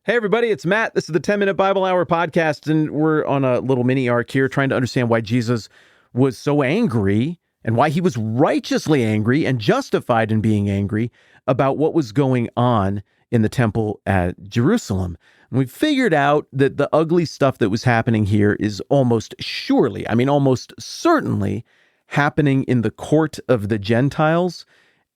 Hey, everybody, it's Matt. This is the 10-Minute Bible Hour podcast, and we're on a little mini arc here trying to understand why Jesus was so angry and why he was righteously angry and justified in being angry about what was going on in the temple at Jerusalem. And we figured out that the ugly stuff that was happening here is almost certainly happening in the court of the Gentiles.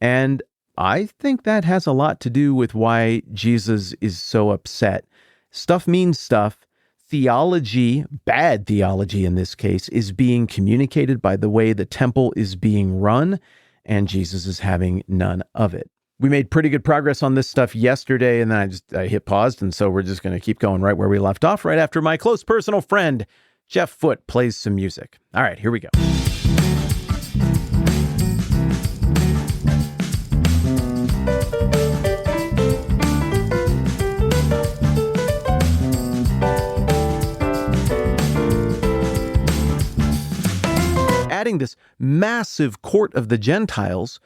And I think that has a lot to do with why Jesus is so upset. Stuff means stuff. Theology, bad theology in this case, is being communicated by the way the temple is being run, and Jesus is having none of it. We made pretty good progress on this stuff yesterday, and then I hit pause, and so we're just going to keep going right where we left off, right after my close personal friend, Jeff Foote, plays some music. All right, here we go. Adding this massive court of the Gentiles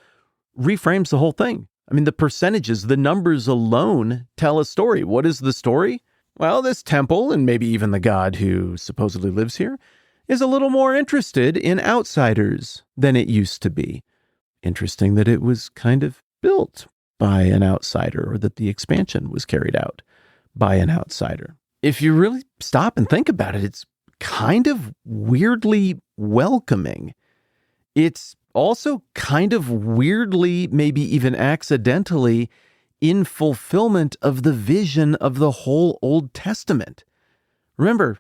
reframes the whole thing. I mean, the percentages, the numbers alone tell a story. What is the story? Well, this temple, and maybe even the God who supposedly lives here, is a little more interested in outsiders than it used to be. Interesting that it was kind of built by an outsider, or that the expansion was carried out by an outsider. If you really stop and think about it, it's kind of weirdly welcoming. It's also kind of weirdly, maybe even accidentally, in fulfillment of the vision of the whole Old Testament. Remember,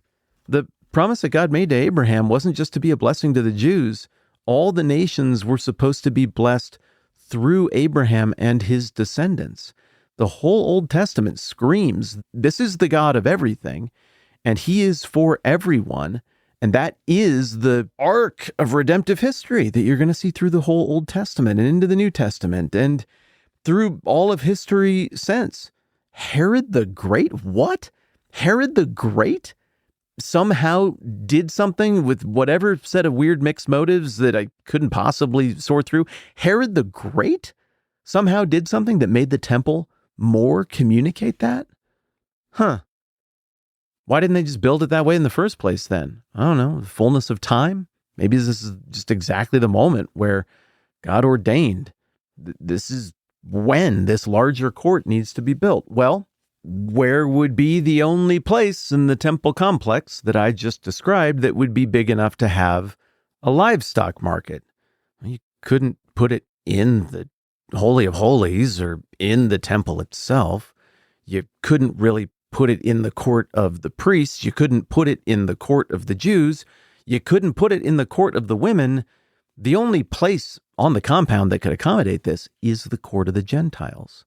the promise that God made to Abraham wasn't just to be a blessing to the Jews. All the nations were supposed to be blessed through Abraham and his descendants. The whole Old Testament screams, this is the God of everything, and he is for everyone. And that is the arc of redemptive history that you're going to see through the whole Old Testament and into the New Testament and through all of history since. Herod the Great? What? Herod the Great somehow did something with whatever set of weird mixed motives that I couldn't possibly sort through. Herod the Great somehow did something that made the temple more communicate that? Huh. Why didn't they just build it that way in the first place then? I don't know, the fullness of time? Maybe this is just exactly the moment where God ordained. This is when this larger court needs to be built. Well, where would be the only place in the temple complex that I just described that would be big enough to have a livestock market? You couldn't put it in the Holy of Holies or in the temple itself. You couldn't really put it in the court of the priests. You couldn't put it in the court of the Jews. You couldn't put it in the court of the women. The only place on the compound that could accommodate this is the court of the Gentiles.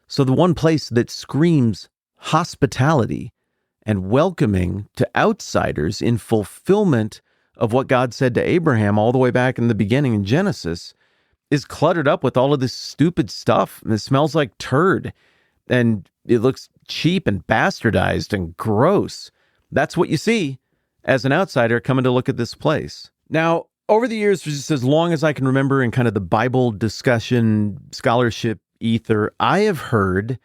So the one place that screams hospitality and welcoming to outsiders in fulfillment of what God said to Abraham all the way back in the beginning in Genesis is cluttered up with all of this stupid stuff. And it smells like turd. And it looks cheap and bastardized and gross. That's what you see as an outsider coming to look at this place. Now, over the years, just as long as I can remember in kind of the Bible discussion, scholarship ether, I have heard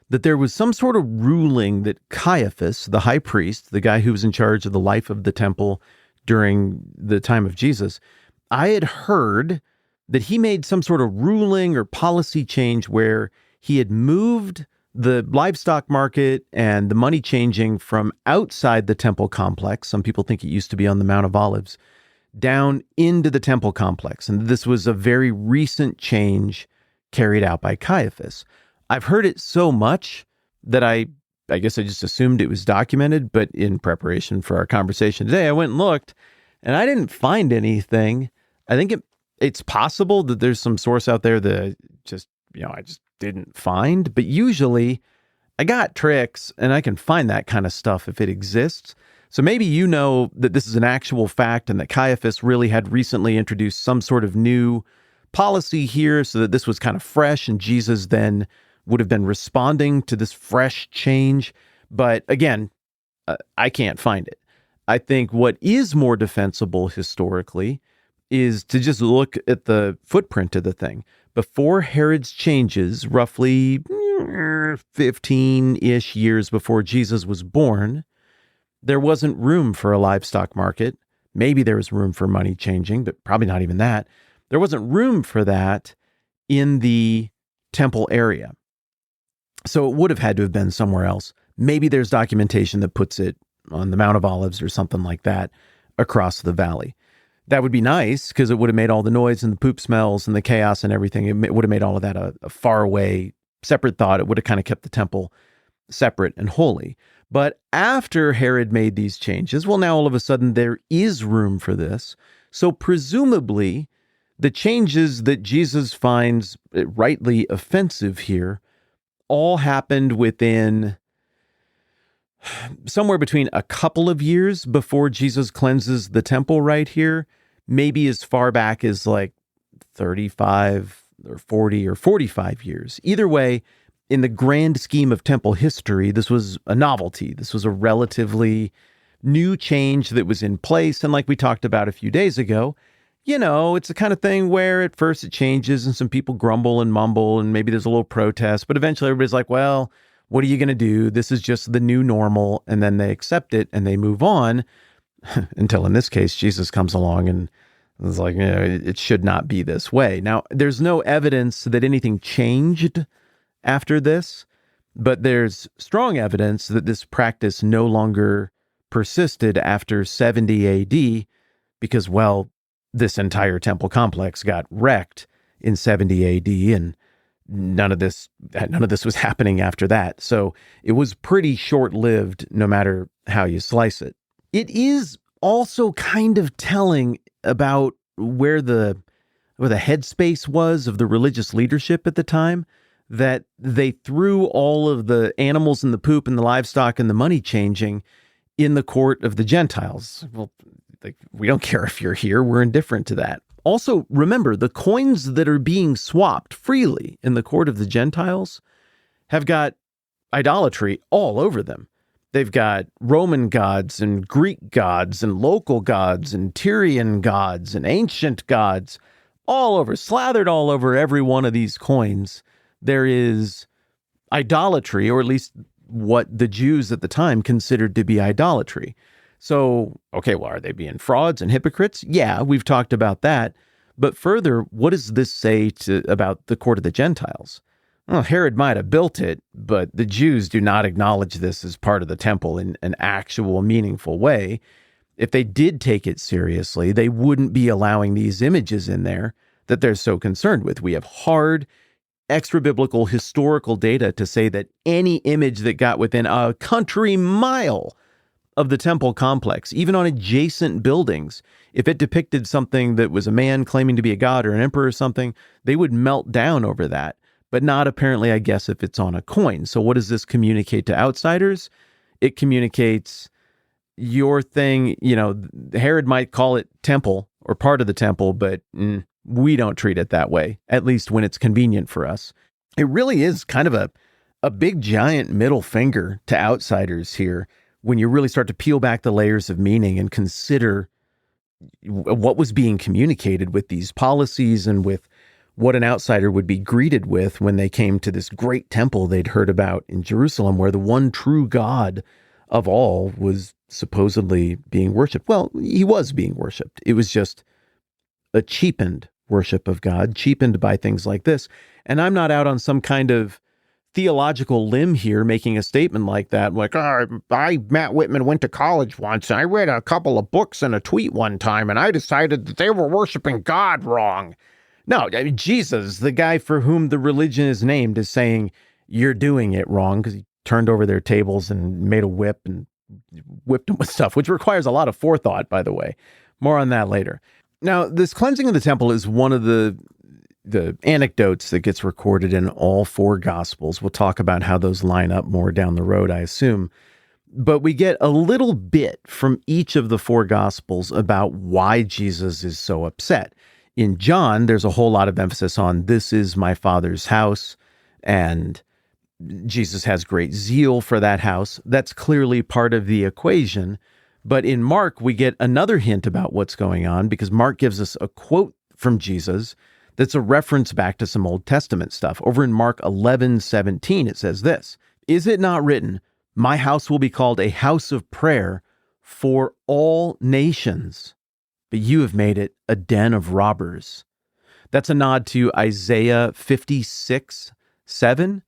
that there was some sort of ruling that Caiaphas, the high priest, the guy who was in charge of the life of the temple during the time of Jesus, I had heard that he made some sort of ruling or policy change where he had moved the livestock market and the money changing from outside the temple complex. Some people think it used to be on the Mount of Olives, down into the temple complex. And this was a very recent change carried out by Caiaphas. I've heard it so much that I guess I just assumed it was documented, but in preparation for our conversation today, I went and looked and I didn't find anything. I think it's possible that there's some source out there that I just didn't find, but usually I got tricks and I can find that kind of stuff if it exists. So maybe you know that this is an actual fact and that Caiaphas really had recently introduced some sort of new policy here so that this was kind of fresh and Jesus then would have been responding to this fresh change. But again, I can't find it. I think what is more defensible historically is to just look at the footprint of the thing. Before Herod's changes, roughly 15-ish years before Jesus was born, there wasn't room for a livestock market. Maybe there was room for money changing, but probably not even that. There wasn't room for that in the temple area. So it would have had to have been somewhere else. Maybe there's documentation that puts it on the Mount of Olives or something like that across the valley. That would be nice because it would have made all the noise and the poop smells and the chaos and everything. It would have made all of that a far away, separate thought. It would have kind of kept the temple separate and holy. But after Herod made these changes, well, now all of a sudden there is room for this. So presumably the changes that Jesus finds rightly offensive here all happened within somewhere between a couple of years before Jesus cleanses the temple right here, maybe as far back as like 35 or 40 or 45 years. Either way, in the grand scheme of temple history, this was a novelty. This was a relatively new change that was in place. And like we talked about a few days ago, it's the kind of thing where at first it changes and some people grumble and mumble and maybe there's a little protest, but eventually everybody's like, well, what are you going to do? This is just the new normal. And then they accept it and they move on until in this case, Jesus comes along and is like, it should not be this way. Now, there's no evidence that anything changed after this, but there's strong evidence that this practice no longer persisted after 70 AD because, well, this entire temple complex got wrecked in 70 AD and none of this was happening after that. So it was pretty short-lived no matter how you slice it. It is also kind of telling about where the headspace was of the religious leadership at the time, that they threw all of the animals and the poop and the livestock and the money changing in the court of the Gentiles. Well, we don't care if you're here. We're indifferent to that. Also, remember, the coins that are being swapped freely in the court of the Gentiles have got idolatry all over them. They've got Roman gods and Greek gods and local gods and Tyrian gods and ancient gods all over, slathered all over every one of these coins. There is idolatry, or at least what the Jews at the time considered to be idolatry. So, okay, well, are they being frauds and hypocrites? Yeah, we've talked about that. But further, what does this say about the court of the Gentiles? Well, Herod might have built it, but the Jews do not acknowledge this as part of the temple in an actual, meaningful way. If they did take it seriously, they wouldn't be allowing these images in there that they're so concerned with. We have hard, extra-biblical, historical data to say that any image that got within a country mile of the temple complex, even on adjacent buildings, if it depicted something that was a man claiming to be a god or an emperor or something, they would melt down over that. But not apparently, I guess, if it's on a coin. So what does this communicate to outsiders? It communicates your thing. Herod might call it temple or part of the temple, but we don't treat it that way, at least when it's convenient for us. It really is kind of a big, giant middle finger to outsiders here when you really start to peel back the layers of meaning and consider what was being communicated with these policies and with what an outsider would be greeted with when they came to this great temple they'd heard about in Jerusalem, where the one true God of all was supposedly being worshipped. Well, he was being worshipped. It was just a cheapened worship of God, cheapened by things like this. And I'm not out on some kind of theological limb here making a statement like that. Like, Matt Whitman went to college once, and I read a couple of books and a tweet one time, and I decided that they were worshiping God wrong. No, I mean, Jesus, the guy for whom the religion is named, is saying you're doing it wrong because he turned over their tables and made a whip and whipped them with stuff, which requires a lot of forethought, by the way. More on that later. Now, this cleansing of the temple is one of the anecdotes that gets recorded in all four Gospels. We'll talk about how those line up more down the road, I assume. But we get a little bit from each of the four Gospels about why Jesus is so upset. In John, there's a whole lot of emphasis on this is my Father's house, and Jesus has great zeal for that house. That's clearly part of the equation. But in Mark, we get another hint about what's going on because Mark gives us a quote from Jesus that's a reference back to some Old Testament stuff. Over in Mark 11:17, it says this, "Is it not written, my house will be called a house of prayer for all nations, but you have made it a den of robbers." That's a nod to Isaiah 56:7,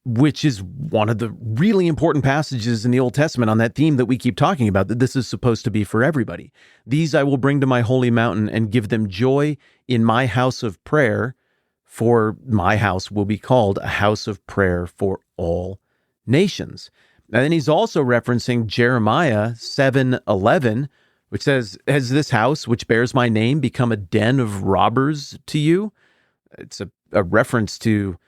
which is one of the really important passages in the Old Testament on that theme that we keep talking about, that this is supposed to be for everybody. "These I will bring to my holy mountain and give them joy in my house of prayer, for my house will be called a house of prayer for all nations." And then he's also referencing Jeremiah 7:11, which says, "Has this house, which bears my name, become a den of robbers to you?" It's a reference to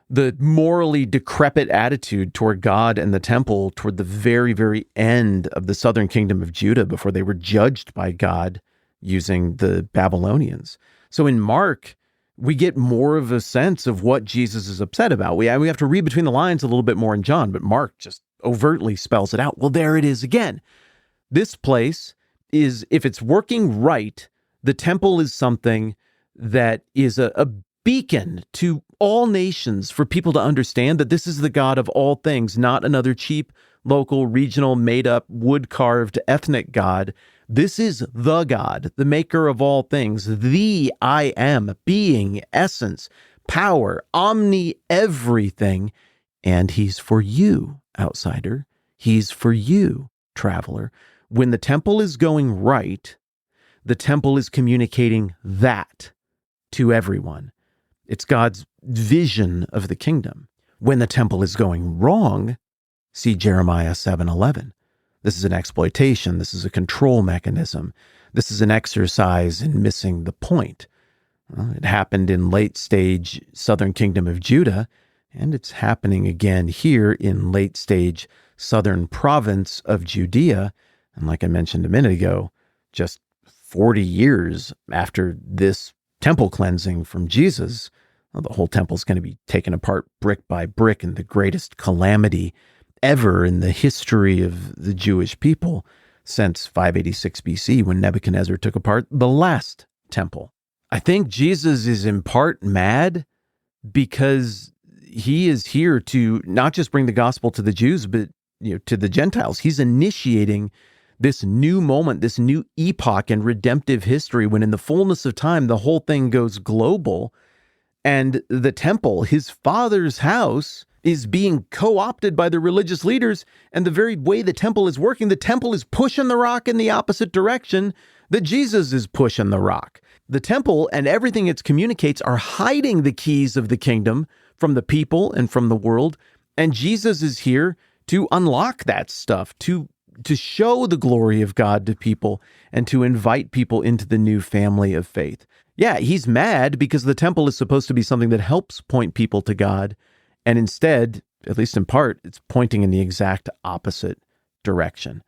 the morally decrepit attitude toward God and the temple toward the very, very end of the southern kingdom of Judah before they were judged by God using the Babylonians. So in Mark, we get more of a sense of what Jesus is upset about. We have to read between the lines a little bit more in John, but Mark just overtly spells it out. Well, there it is again. This place is, if it's working right, the temple is something that is a beacon to all nations for people to understand that this is the God of all things, not another cheap, local, regional, made-up, wood-carved, ethnic God. This is the God, the maker of all things, the I am, being, essence, power, omni-everything. And he's for you, outsider. He's for you, traveler. When the temple is going right, the temple is communicating that to everyone. It's God's vision of the kingdom. When the temple is going wrong, see Jeremiah 7:11. This is an exploitation. This is a control mechanism. This is an exercise in missing the point. It happened in late stage southern kingdom of Judah, and it's happening again here in late stage southern province of Judea. And like I mentioned a minute ago, just 40 years after this temple cleansing from Jesus, the whole temple is going to be taken apart brick by brick in the greatest calamity ever in the history of the Jewish people since 586 BC, when Nebuchadnezzar took apart the last temple. I think Jesus is in part mad because he is here to not just bring the gospel to the Jews, but to the Gentiles. He's initiating this new moment, this new epoch in redemptive history, when in the fullness of time, the whole thing goes global. And the temple, his father's house, is being co-opted by the religious leaders. And the very way the temple is working, the temple is pushing the rock in the opposite direction that Jesus is pushing the rock. The temple and everything it communicates are hiding the keys of the kingdom from the people and from the world. And Jesus is here to unlock that stuff, to show the glory of God to people and to invite people into the new family of faith. Yeah, he's mad because the temple is supposed to be something that helps point people to God. And instead, at least in part, it's pointing in the exact opposite direction.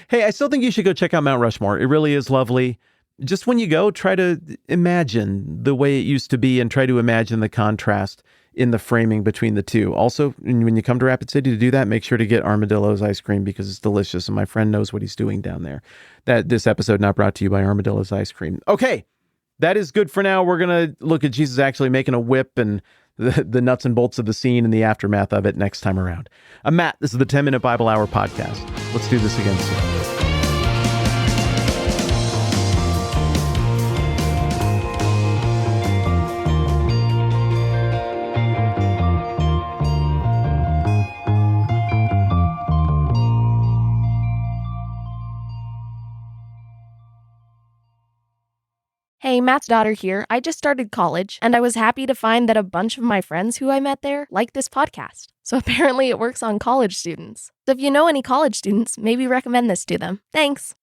Hey, I still think you should go check out Mount Rushmore. It really is lovely. Just when you go, try to imagine the way it used to be and try to imagine the contrast in the framing between the two. Also, when you come to Rapid City to do that, make sure to get Armadillo's ice cream because it's delicious and my friend knows what he's doing down there. This episode not brought to you by Armadillo's ice cream. Okay, that is good for now. We're going to look at Jesus actually making a whip and the nuts and bolts of the scene and the aftermath of it next time around. I'm Matt. This is the 10-Minute Bible Hour podcast. Let's do this again soon. Hey, Matt's daughter here. I just started college, and I was happy to find that a bunch of my friends who I met there like this podcast. So apparently it works on college students. So if you know any college students, maybe recommend this to them. Thanks.